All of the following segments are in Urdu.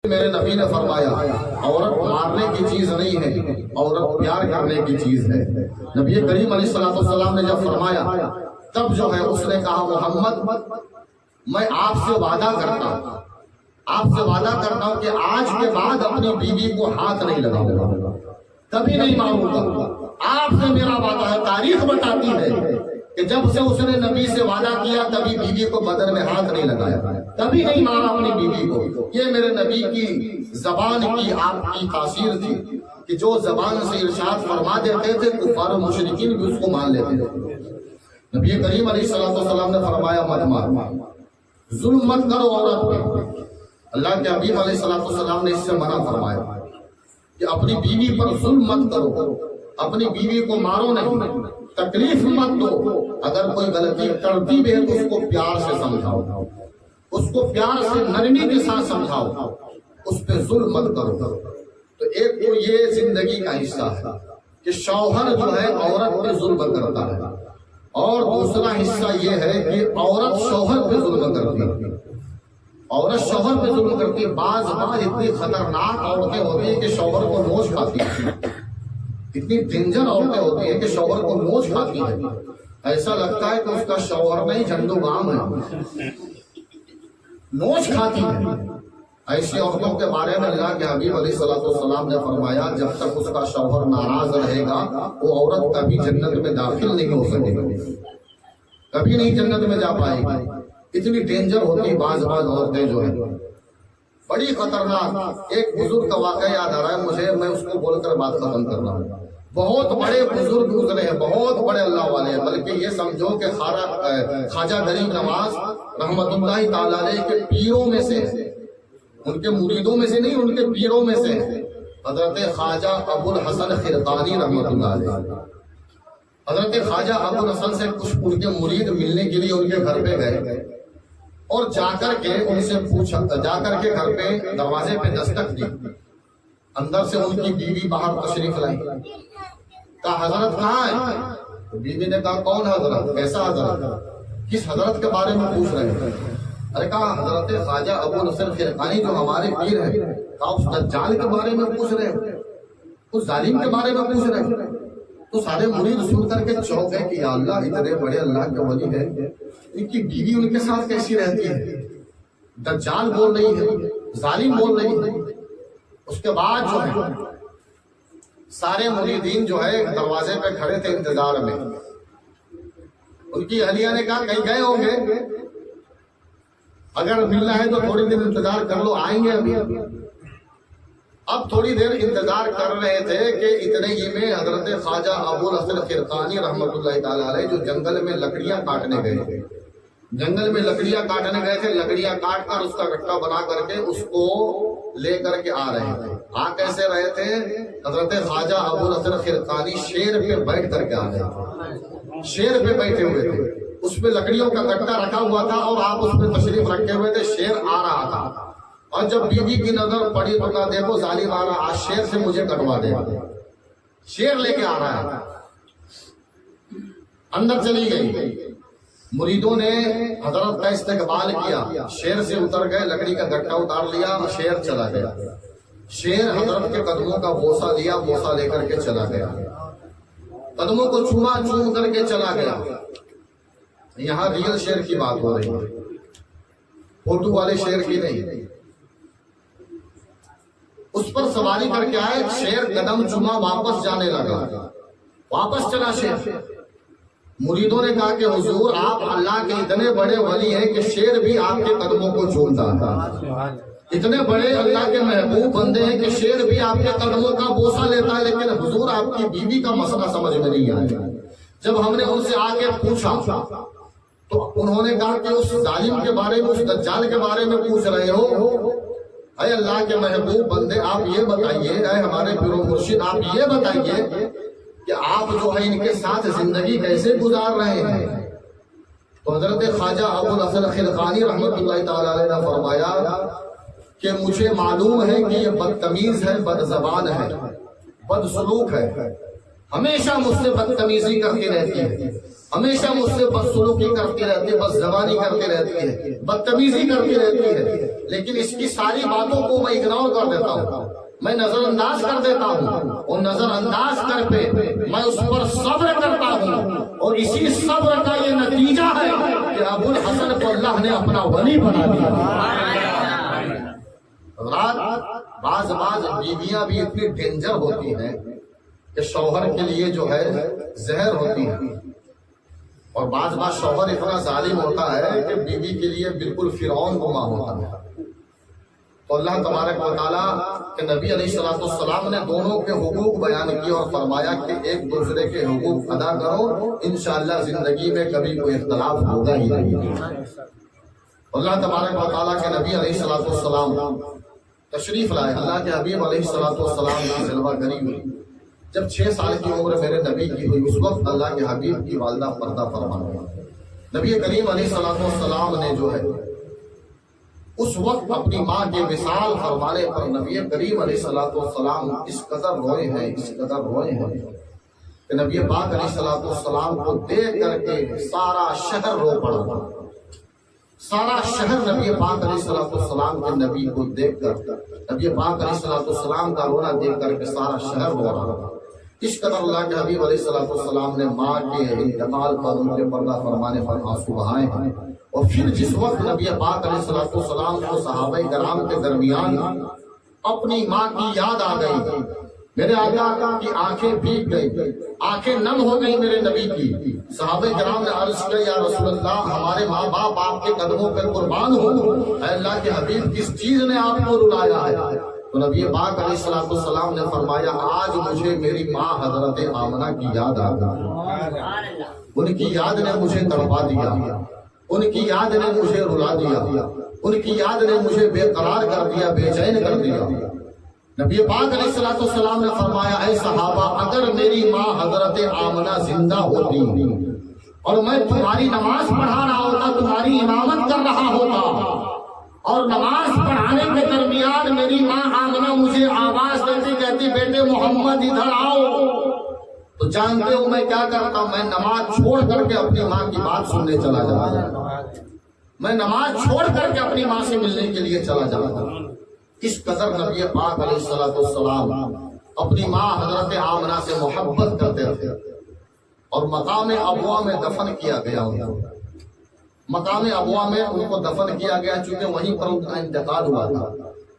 میرے نبی نے فرمایا عورت مارنے کی چیز نہیں ہے، عورت پیار کرنے کی چیز ہے۔ نبی کریم علیہ السلام نے جب فرمایا تب جو ہے اس نے کہا محمد میں آپ سے وعدہ کرتا ہوں کہ آج کے بعد اپنی بیوی کو ہاتھ نہیں لگاؤں گا، کبھی نہیں ماروں گا۔ آپ سے میرا وعدہ ہے۔ تاریخ بتاتی ہے کہ جب سے اس نے نبی سے وعدہ کیا کبھی بیوی کو بدن میں ہاتھ نہیں لگایا، کبھی نہیں مارا اپنی بیوی کو۔ یہ میرے نبی کی زبان کی آپ کی تاثیر تھی کہ جو زبان سے ارشاد فرما دیتے تھے کفار و مشرکین بھی اس کو مان لیتے تھے۔ نبی کریم علیہ السلام نے فرمایا مت مار، ظلم مت کرو عورت پہ۔ اللہ کے حبیب علیہ السلام نے اس سے منع فرمایا کہ اپنی بیوی پر ظلم مت کرو، اپنی بیوی کو مارو نہیں، تکلیف مت دو۔ اگر کوئی غلطی کرتی بھی ہے تو اس کو پیار سے سمجھاؤ، اس کو پیار سے نرمی کے ساتھ سمجھاؤ، اس پہ ظلم مت کرو۔ تو ایک تو یہ زندگی کا حصہ ہے کہ شوہر جو ہے عورت پہ ظلم کرتا ہے، اور دوسرا حصہ یہ ہے کہ عورت شوہر پہ ظلم کرتی ہے۔ عورت شوہر پہ ظلم کرتی ہے۔ بعض اتنی خطرناک عورتیں ہوتی ہیں کہ شوہر کو نوچ کھاتی ہیں، اتنی ڈینجر عورتیں ہوتی ہیں کہ شوہر کو نوچ کھاتی ہیں، ایسا لگتا ہے کہ اس کا شوہر نہیں جھنڈو بام ہے، نوچ کھاتی ہے۔ ایسی عورتوں کے بارے میں اللہ کے حبیب علیہ السلام نے فرمایا جب تک اس کا شوہر ناراض رہے گا وہ عورت کبھی جنت میں داخل نہیں ہو سکے گی، کبھی نہیں جنت میں جا پائے گی۔ اتنی ڈینجر ہوتی بعض عورتیں جو ہیں، بڑی خطرناک۔ ایک بزرگ کا واقعہ یاد آ رہا ہے مجھے، میں اس کو بول کر بات ختم کر رہا ہوں۔ بہت بڑے بزرگ گزرے ہیں، بہت بڑے اللہ والے ہیں، بلکہ یہ سمجھو کہ خواجہ غریب نواز رحمت اللہ تعالی علیہ کے پیروں میں سے، ان کے مریدوں میں سے نہیں، ان کے پیروں میں سے حضرت خواجہ ابو الحسن خرقانی رحمت اللہ علیہ۔ حضرت خواجہ ابو الحسن سے کچھ ان کے مرید ملنے کے لیے ان کے گھر پہ گئے، اور جا کر کے ان سے پوچھا، جا کر کے گھر پہ دروازے پہ دستک دی، اندر سے ان کی بیوی باہر تشریف لائی۔ کہا حضرت کہاں ہے؟ بیوی نے کہا کون حضرت؟ کیسا حضرت؟ کس حضرت کے بارے میں پوچھ رہے ہیں؟ ارے کہا حضرت خواجہ ابو الحسن خرقانی جو ہمارے پیر ہیں۔ کہا اس دجال کے بارے میں پوچھ رہے ہیں، اس ظالم کے بارے میں پوچھ رہے ہیں؟ تو سارے مرید سن کر کے چونک گئے کہ یا اللہ اتنے بڑے اللہ کے ولی ہیں، ان کی بیوی ان کے ساتھ کیسی رہتی ہے؟ دجال بول رہی ہے، ظالم بول رہی ہے۔ اس کے بعد جو ہے سارے مریدین جو ہے دروازے پہ کھڑے تھے انتظار میں۔ ان کی اہلیہ نے کہا کہیں گئے ہوں گے، اگر ملنا ہے تو تھوڑی دیر انتظار کر لو، آئیں گے ابھی۔ اب تھوڑی دیر انتظار کر رہے تھے کہ اتنے ہی میں حضرت خواجہ ابو الحسن خرقانی رحمت اللہ تعالی علیہ جو جنگل میں لکڑیاں کاٹنے گئے تھے، جنگل میں لکڑیاں کاٹنے گئے تھے، لکڑیاں کاٹ کر اس کا گٹھا بنا کر کے اس کو لے کر کے آ رہے تھے۔ آ کیسے رہے تھے؟ حضرت خواجہ ابو الحسن خرقانی شیر پہ بیٹھ کر کے آ رہے تھے، شیر پہ بیٹھے ہوئے تھے، اس پہ لکڑیوں کا گٹھا رکھا ہوا تھا اور آپ اس پہ تشریف رکھے ہوئے تھے، شیر آ رہا تھا۔ اور جب بیوی کی نظر پڑی تو کہا دیکھو ظالم آ رہا، آج شیر سے مجھے کٹوا دے، شیر لے کے آ رہا ہے۔ اندر چلی گئی، مریدوں نے حضرت کا استقبال کیا، شیر سے اتر گئے، لکڑی کا گٹھا اتار لیا، شیر چلا گیا۔ شیر حضرت کے قدموں کا بوسہ لیا، بوسہ لے کر کے چلا گیا، قدموں کو چوما، چوم کر کے چلا گیا۔ یہاں ریئل شیر کی بات ہو رہی ہے، فوٹو والے شیر کی نہیں۔ اس پر سواری کر کے آئے، شیر قدم چما، واپس جانے لگا، واپس چلا شیر۔ مریدوں نے کہا کہ حضور آپ اللہ کے اتنے بڑے ولی ہیں کہ شیر بھی آپ کے قدموں کو چومتا تھا، اتنے بڑے اللہ کے محبوب بندے ہیں کہ شیر بھی آپ کے قدموں کا بوسہ لیتا ہے، لیکن حضور آپ کی بیوی کا مسئلہ سمجھ میں نہیں آیا۔ جب ہم نے ان سے آ کے پوچھا تو انہوں نے کہا کہ اس ظالم کے بارے میں، اس دجال کے بارے میں پوچھ رہے ہو؟ اے اللہ کے محبوب بندے آپ یہ بتائیے، اے ہمارے پیر و مرشد آپ یہ بتائیے کہ آپ جو ہے ان کے ساتھ زندگی کیسے گزار رہے ہیں؟ تو حضرت خواجہ ابو الحسن خرقانی رحمت اللہ تعالی علیہ نے فرمایا کہ مجھے معلوم ہے کہ یہ بدتمیز ہے، بد زبان ہے، بد سلوک ہے، ہمیشہ مجھ سے بدتمیزی کرتی رہتی ہے، ہمیشہ مجھ سے بدسلوکی کرتی رہتی ہے، بد زبانی کرتی رہتی ہے، بدتمیزی کرتی رہتی ہے، لیکن اس کی ساری باتوں کو میں اگنور کر دیتا ہوں، میں نظر انداز کر دیتا ہوں، اور نظر انداز کر کے میں اس پر صبر کرتا ہوں، اور اسی صبر کا یہ نتیجہ ہے کہ ابو الحسن کو اللہ نے اپنا ولی بنا دیا۔ بعض بیویاں بھی اتنی ڈینجر ہوتی ہیں کہ شوہر کے لیے جو ہے زہر ہوتی ہے، اور بعض شوہر اتنا ظالم ہوتا ہے کہ بیوی کے لیے بالکل فرعون گما ہوتا ہے۔ تو اللہ تبارک و تعالیٰ کے نبی علیہ السلام نے دونوں کے حقوق بیان کیے اور فرمایا کہ ایک دوسرے کے حقوق ادا کرو، انشاءاللہ زندگی میں کبھی کوئی اختلاف ہوگا ہی نہیں۔ اللہ تبارک و تعالیٰ کے نبی علیہ السلام تشریف لائے، اللہ کے حبیب علیہ السلام کی جلوہ گری ہوئی۔ جب 6 سال کی عمر میرے نبی کی ہوئی، اس وقت اللہ کے حبیب کی والدہ پردہ فرما ہوئی۔ نبی کریم علیہ السلام نے جو ہے اس وقت اپنی ماں کے وصال فرمانے پر نبی کریم علیہ السلام اس قدر روئے ہیں کہ نبی پاک علیہ السلام کو دیکھ کر کے سارا شہر رو پڑا۔ سارا شہر نبی پاک علیہ السلام کے نبی کو دیکھ کر، نبی پاک علیہ السلام کا رونا دیکھ کر کے سارا شہر رو رہا۔ اس قدر اللہ کے حبیب علیہ السلام نے ماں کے انتقال پر ان کے پردہ فرمانے پر آنسو بہائے ہیں۔ اور پھر جس وقت نبی پاک علیہ السلام کو صحابہ کرام کے درمیان اپنی ماں کی یاد آ گئی، میرے آقا کی آنکھیں بھیگ گئی، آنکھیں نم ہو گئی میرے نبی کی۔ صحابہ کرام نے عرض کیا، یا رسول اللہ، ہمارے ماں باپ آپ کے قدموں پر قربان ہو، اے اللہ کے حبیب کس چیز نے آپ کو رلایا ہے؟ تو نبی پاک علیہ السلام نے فرمایا، آج مجھے میری ماں حضرت آمنہ کی یاد آ گئی، ان کی یاد نے مجھے تڑپا دیا، ان کی یاد نے مجھے رلا دیا، ان کی یاد نے مجھے بے قرار کر دیا، بے چین کر دیا۔ نبی پاک علیہ السلام نے فرمایا، اے صحابہ، اگر میری ماں حضرت آمنہ زندہ ہوتی اور میں تمہاری نماز پڑھا رہا ہوتا، تمہاری امامت کر رہا ہوتا، اور نماز پڑھانے کے درمیان میری ماں آمنہ مجھے آواز دیتی، کہتی بیٹے محمد ادھر آؤ، تو جانتے ہو میں کیا کرتا؟ میں نماز چھوڑ کر کے اپنی ماں کی بات سننے چلا جاتا، میں نماز چھوڑ کر کے اپنی ماں سے ملنے کے لیے چلا جاتا۔ اس قدر نبی پاک علیہ السلام اپنی ماں حضرت آمنہ سے محبت کرتے تھے، اور مقام ابوا میں دفن کیا گیا ان کو، مقام ابوا میں ان کو دفن کیا گیا، چونکہ وہیں پر ان کا انتقال ہوا تھا۔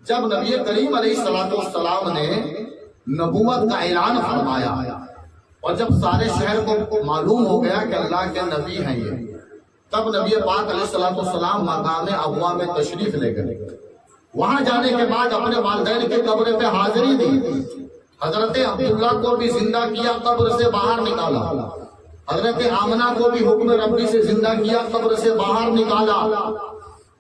جب نبی کریم علیہ السلام نے نبوت کا اعلان فرمایا، اور جب سارے شہر کو معلوم ہو گیا کہ اللہ کے نبی ہیں یہ، تب نبی پاک علیہ السلام مقام ابوا میں تشریف لے گئے۔ وہاں جانے کے بعد اپنے والدین کی قبر پہ حاضری دی، حضرت عبداللہ کو بھی زندہ کیا، قبر سے باہر نکالا، حضرت آمنہ کو بھی حکم ربی سے زندہ کیا، قبر سے باہر نکالا،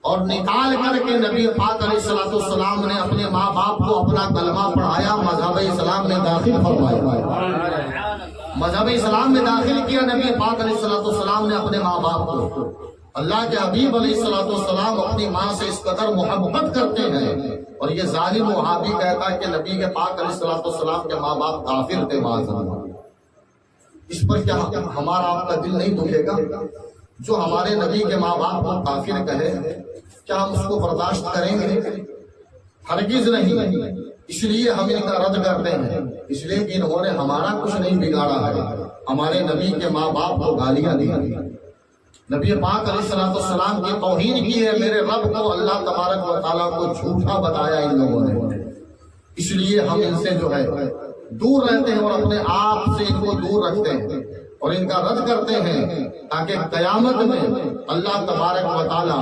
اور نکال کر کے نبی پاک علیہ السلام نے اپنے ماں باپ کو اپنا کلمہ پڑھایا، مذہب اسلام میں داخل فرمایا، مذہب اسلام میں داخل کیا نبی پاک علیہ السلام نے اپنے ماں باپ کو۔ اللہ کے حبیب علیہ السلام اپنی ماں سے اس قدر محبت کرتے ہیں، اور یہ ظالم وہابی کہتا ہے کہ نبی کے پاک علیہ السلام کے ماں باپ کافر تھے، معاذ اللہ۔ اس پر کیا ہمارا آپ کا دل نہیں دکھے گا؟ جو ہمارے نبی کے ماں باپ کو کافر کہے، کیا ہم اس کو برداشت کریں گے؟ ہرگز نہیں۔ اس لیے ہم ان کا رد کرتے ہیں، اس لیے کہ انہوں نے ہمارا کچھ نہیں بگاڑا ہے، ہمارے نبی کے ماں باپ کو گالیاں دی، نبی پاک علیہ السلام کی توہین کی ہے، میرے رب کو اللہ تبارک و تعالیٰ کو جھوٹا بتایا ان لوگوں نے۔ اس لیے ہم ان سے جو ہے دور رہتے ہیں، اور اپنے آپ سے ان کو دور رکھتے ہیں، اور ان کا رد کرتے ہیں، تاکہ قیامت میں اللہ تبارک و تعالیٰ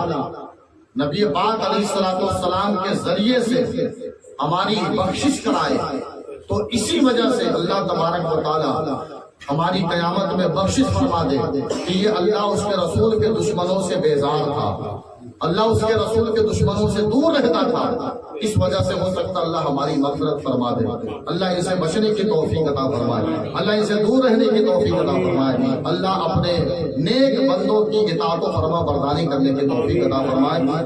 نبی پاک علیہ السلام کے ذریعے سے ہماری بخشش کرائے۔ تو اسی وجہ سے اللہ تبارک و تعالیٰ ہماری قیامت میں بخشش فرما دے کہ یہ اللہ اس کے رسول کے دشمنوں سے بیزار تھا، اللہ اس کے رسول کے دشمنوں سے دور رہتا تھا، اس وجہ سے ہو سکتا اللہ ہماری مغفرت فرما دے، اللہ ان سے بچنے کی توفیق عطا فرمائے، اللہ ان سے دور رہنے کی توفیق عطا فرمائے، اللہ اپنے نیک بندوں کی اطاعت و فرما برداری کرنے کی توفیق عطا فرمائے۔